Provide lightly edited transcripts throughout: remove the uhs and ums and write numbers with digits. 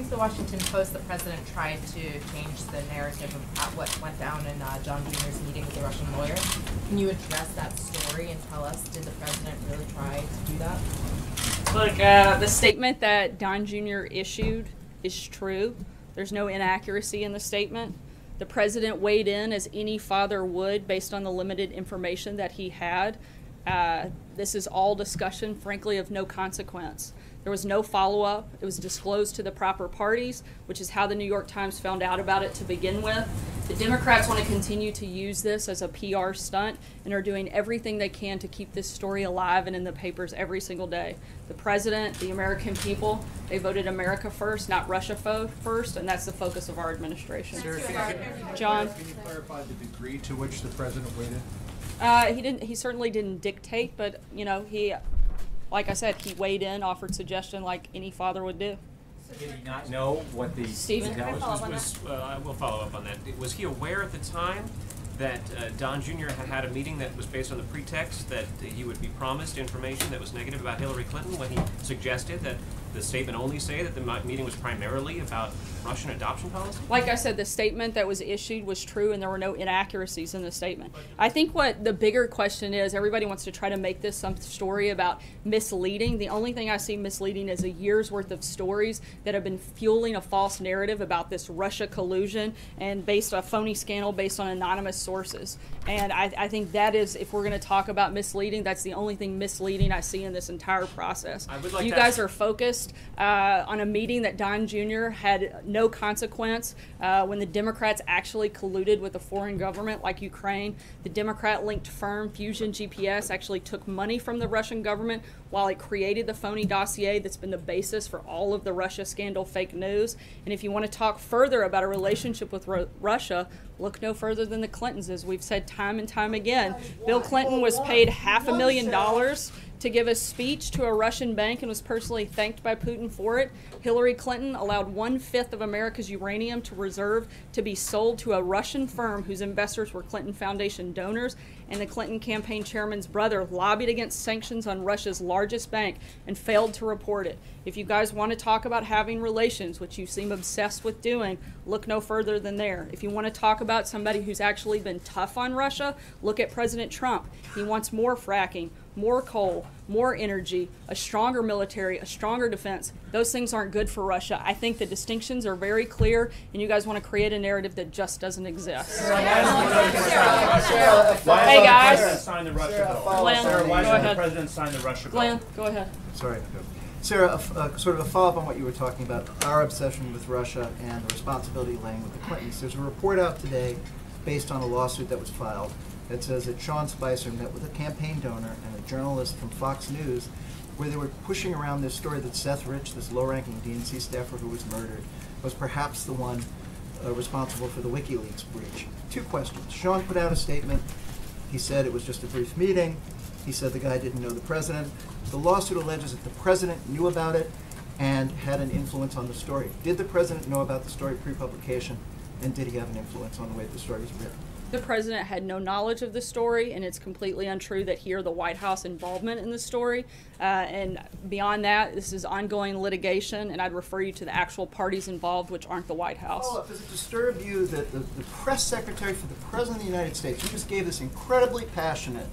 to the Washington Post, the president tried to change the narrative of what went down in John Jr.'s meeting with the Russian lawyer. Can you address that story and tell us, did the president really try to do that? Look, the statement that Don Jr. issued is true. There's no inaccuracy in the statement. The president weighed in as any father would based on the limited information that he had. This is all discussion, frankly, of no consequence. There was no follow-up. It was disclosed to the proper parties, which is how the New York Times found out about it to begin with. The Democrats want to continue to use this as a PR stunt and are doing everything they can to keep this story alive and in the papers every single day. The president, the American people, they voted America first, not Russia first, and that's the focus of our administration. John? Can you clarify the degree to which the president waited? He certainly didn't dictate, but, you know, like I said, he weighed in, offered suggestion like any father would do. Did he not know what the Stephen, that We'll follow up on that. Was he aware at the time that Don Jr. had a meeting that was based on the pretext that he would be promised information that was negative about Hillary Clinton when he suggested that the statement only say that the meeting was primarily about Russian adoption policy? Like I said, the statement that was issued was true and there were no inaccuracies in the statement. I think what the bigger question is, everybody wants to try to make this some story about misleading. The only thing I see misleading is a year's worth of stories that have been fueling a false narrative about this Russia collusion and based on a phony scandal based on anonymous sources. And I think that is, if we're going to talk about misleading, that's the only thing misleading I see in this entire process. You guys are focused on a meeting that Don Jr. had no consequence when the Democrats actually colluded with a foreign government like Ukraine. The Democrat-linked firm Fusion GPS actually took money from the Russian government while it created the phony dossier that's been the basis for all of the Russia scandal fake news. And if you want to talk further about a relationship with Russia, look no further than the Clintons. As we've said time and time again, Bill Clinton was paid $500,000 to give a speech to a Russian bank and was personally thanked by Putin for it. Hillary Clinton allowed 1/5 of America's uranium to reserve to be sold to a Russian firm whose investors were Clinton Foundation donors, and the Clinton campaign chairman's brother lobbied against sanctions on Russia's largest bank and failed to report it. If you guys want to talk about having relations, which you seem obsessed with doing, look no further than there. If you want to talk about somebody who's actually been tough on Russia, look at President Trump. He wants more fracking, more coal, more energy, a stronger military, a stronger defense. Those things aren't good for Russia. I think the distinctions are very clear, and you guys want to create a narrative that just doesn't exist. Hey guys. Sign the Russia bill. Glenn, Why go did the ahead. president sign the Russia bill? Glenn, go ahead. Sorry. Sarah, sort of a follow-up on what you were talking about, our obsession with Russia and the responsibility laying with the Clintons. There's a report out today based on a lawsuit that was filed that says that Sean Spicer met with a campaign donor and a journalist from Fox News where they were pushing around this story that Seth Rich, this low-ranking DNC staffer who was murdered, was perhaps the one responsible for the WikiLeaks breach. Two questions. Sean put out a statement. He said it was just a brief meeting. He said the guy didn't know the president. The lawsuit alleges that the president knew about it and had an influence on the story. Did the president know about the story pre-publication, and did he have an influence on the way the story was written? The president had no knowledge of the story, and it's completely untrue that he or the White House involvement in the story. And beyond that, this is ongoing litigation, and I'd refer you to the actual parties involved, which aren't the White House. Does it disturb you that the press secretary for the President of the United States, who just gave this incredibly passionate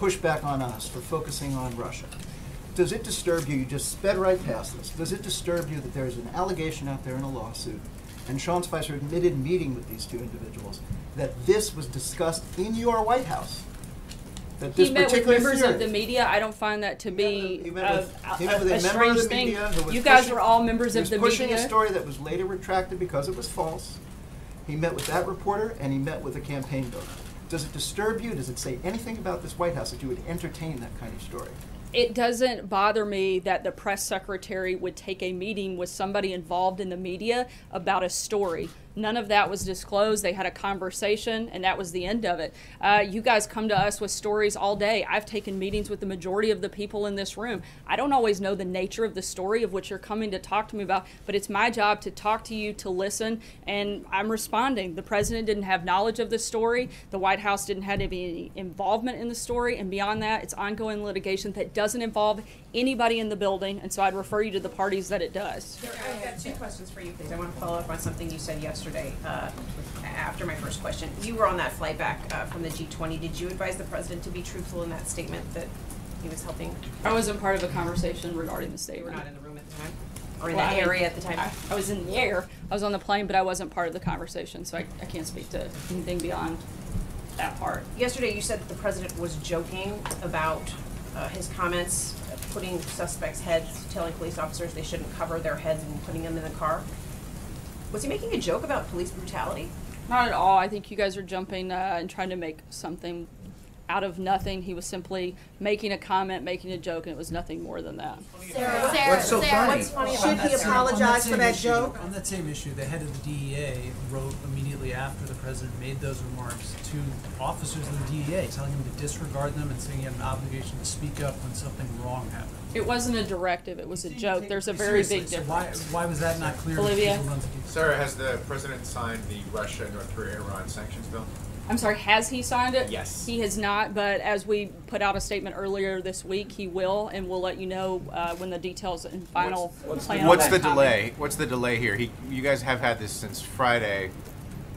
pushback on us for focusing on Russia, does it disturb you, you just sped right past this, does it disturb you that there's an allegation out there in a lawsuit, and Sean Spicer admitted meeting with these two individuals, that this was discussed in your White House? That this he met with members theory, of the media. I don't find that to be a strange thing. You guys were all members of the media. He was pushing a story that was later retracted because it was false. He met with that reporter, and he met with a campaign donor. Does it disturb you? Does it say anything about this White House that you would entertain that kind of story? It doesn't bother me that the press secretary would take a meeting with somebody involved in the media about a story. None of that was disclosed. They had a conversation, and that was the end of it. You guys come to us with stories all day. I've taken meetings with the majority of the people in this room. I don't always know the nature of the story of what you're coming to talk to me about, but it's my job to talk to you, to listen, and I'm responding. The president didn't have knowledge of the story. The White House didn't have any involvement in the story, and beyond that, it's ongoing litigation that doesn't involve anybody in the building, and so I'd refer you to the parties that it does. Sarah, I've got two questions for you, please. I want to follow up on something you said yesterday after my first question. You were on that flight back from the G20. Did you advise the president to be truthful in that statement that he was helping? I wasn't part of a conversation regarding the You statement. were not in the room at the time? Or in Well, that I mean, area at the time? I was in the air. I was on the plane, but I wasn't part of the conversation, so I can't speak to anything beyond that part. Yesterday, you said that the president was joking about his comments, putting suspects' heads, telling police officers they shouldn't cover their heads and putting them in the car. Was he making a joke about police brutality? Not at all. I think you guys are jumping and trying to make something out of nothing. He was simply making a comment, making a joke, and it was nothing more than that. What's so funny? What's funny about Should that, he Sarah? apologize for that joke? On that same issue, the head of the DEA wrote immediately after the president made those remarks to officers of the DEA, telling them to disregard them and saying he had an obligation to speak up when something wrong happened. It wasn't a directive. It was a joke. There's a very Seriously, big so difference. why was that not clear? to Olivia? people on the- Sarah, has the president signed the Russia, North Korea, Iran sanctions bill? I'm sorry, has he signed it? Yes. He has not, but as we put out a statement earlier this week, he will, and we'll let you know when the details and final plan. What's on the that come in. delay? What's the delay here? You guys have had this since Friday.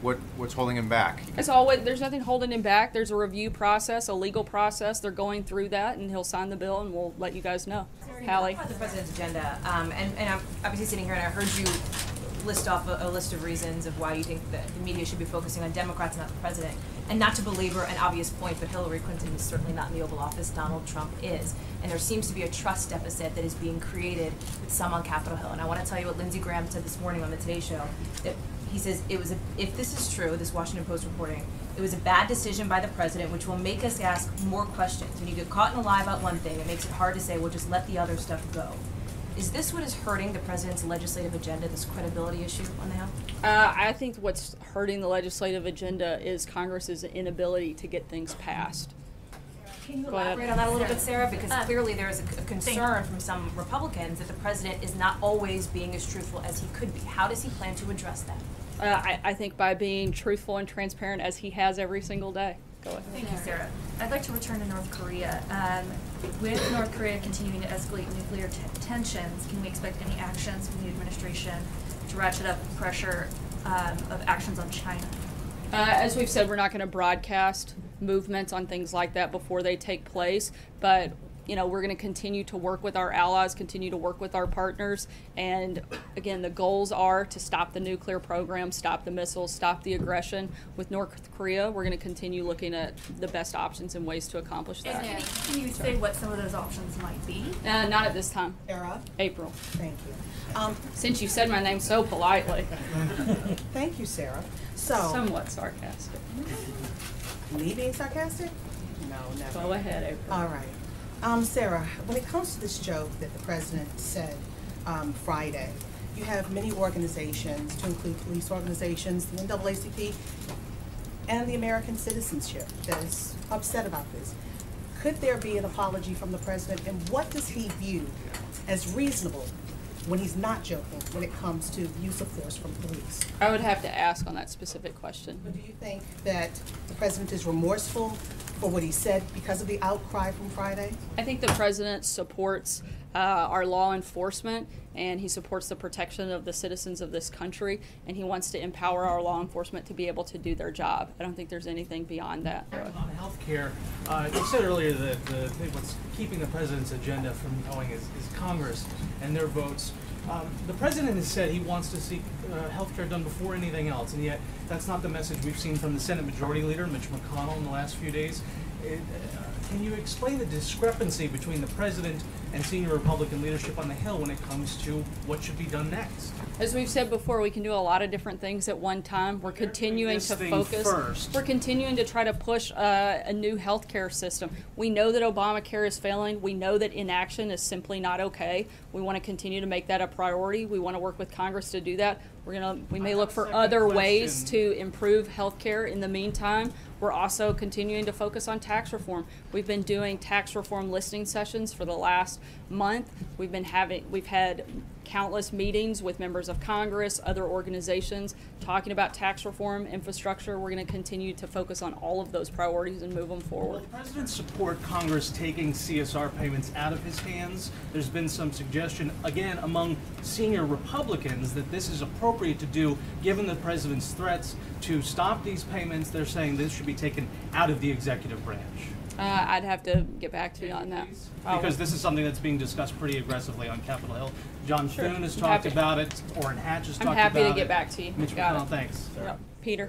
What's holding him back? As always, there's nothing holding him back. There's a review process, a legal process. They're going through that, and he'll sign the bill, and we'll let you guys know. Hallie? About the president's agenda, and I'm obviously sitting here and I heard you list off a list of reasons of why you think that the media should be focusing on Democrats, not the president. And not to belabor an obvious point, but Hillary Clinton is certainly not in the Oval Office. Donald Trump is. And there seems to be a trust deficit that is being created with some on Capitol Hill. And I want to tell you what Lindsey Graham said this morning on the Today Show. That he says if this is true, this Washington Post reporting, it was a bad decision by the president, which will make us ask more questions. When you get caught in a lie about one thing, it makes it hard to say, well, just let the other stuff go. Is this what is hurting the president's legislative agenda, this credibility issue on the Hill? I think what's hurting the legislative agenda is Congress's inability to get things passed. Can you Go ahead. elaborate on that a little bit, Sarah? Because clearly there is a concern from some Republicans that the president is not always being as truthful as he could be. How does he plan to address that? I think by being truthful and transparent as he has every single day. Go ahead. Thank you, Sarah. I'd like to return to North Korea. With North Korea continuing to escalate nuclear tensions, can we expect any actions from the administration to ratchet up pressure of actions on China? As we've said, we're not going to broadcast movements on things like that before they take place, but we're going to continue to work with our allies, continue to work with our partners, and again, the goals are to stop the nuclear program, stop the missiles, stop the aggression. With North Korea, we're going to continue looking at the best options and ways to accomplish that. Can you say what some of those options might be? Not at this time. Sarah? April. Thank you. Since you said my name so politely. Thank you, Sarah. So, Somewhat sarcastic. me being sarcastic? No, never. Go ahead, April. All right. Sarah, when it comes to this joke that the president said Friday, you have many organizations, to include police organizations, the NAACP, and the American Citizenship that is upset about this. Could there be an apology from the president, and what does he view as reasonable when he's not joking when it comes to use of force from police? I would have to ask on that specific question. But do you think that the president is remorseful for what he said because of the outcry from Friday? I think the president supports our law enforcement, and he supports the protection of the citizens of this country, and he wants to empower our law enforcement to be able to do their job. I don't think there's anything beyond that. On healthcare, you said earlier that what's keeping the president's agenda from going is Congress and their votes. The president has said he wants to see healthcare done before anything else, and yet that's not the message we've seen from the Senate Majority Leader, Mitch McConnell, in the last few days. Can you explain the discrepancy between the president and senior Republican leadership on the Hill when it comes to what should be done next? As we've said before, we can do a lot of different things at one time. We're continuing to focus. First. We're continuing to try to push a new healthcare system. We know that Obamacare is failing. We know that inaction is simply not okay. We want to continue to make that a priority. We want to work with Congress to do that. We may look for other ways to improve healthcare in the meantime. We're also continuing to focus on tax reform. We've been doing tax reform listening sessions for the last month. We've had countless meetings with members of Congress, other organizations, talking about tax reform, infrastructure. We're going to continue to focus on all of those priorities and move them forward. Will the president support Congress taking CSR payments out of his hands? There's been some suggestion, again, among senior Republicans that this is appropriate to do given the president's threats to stop these payments. They're saying this should be taken out of the executive branch. I'd have to get back to you on that. Because this is something that's being discussed pretty aggressively on Capitol Hill. John Thune has talked about it. Orrin Hatch has talked about it. I'm happy to get back to you. Mitch McConnell, thanks. Yep. Peter.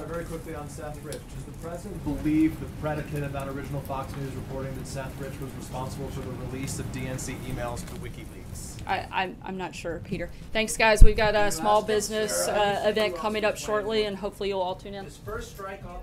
Very quickly on Seth Rich. Does the president believe the predicate about original Fox News reporting that Seth Rich was responsible for the release of DNC emails to WikiLeaks? I'm not sure, Peter. Thanks, guys. We've got a small business event coming up shortly, and hopefully you'll all tune in. His first strike off.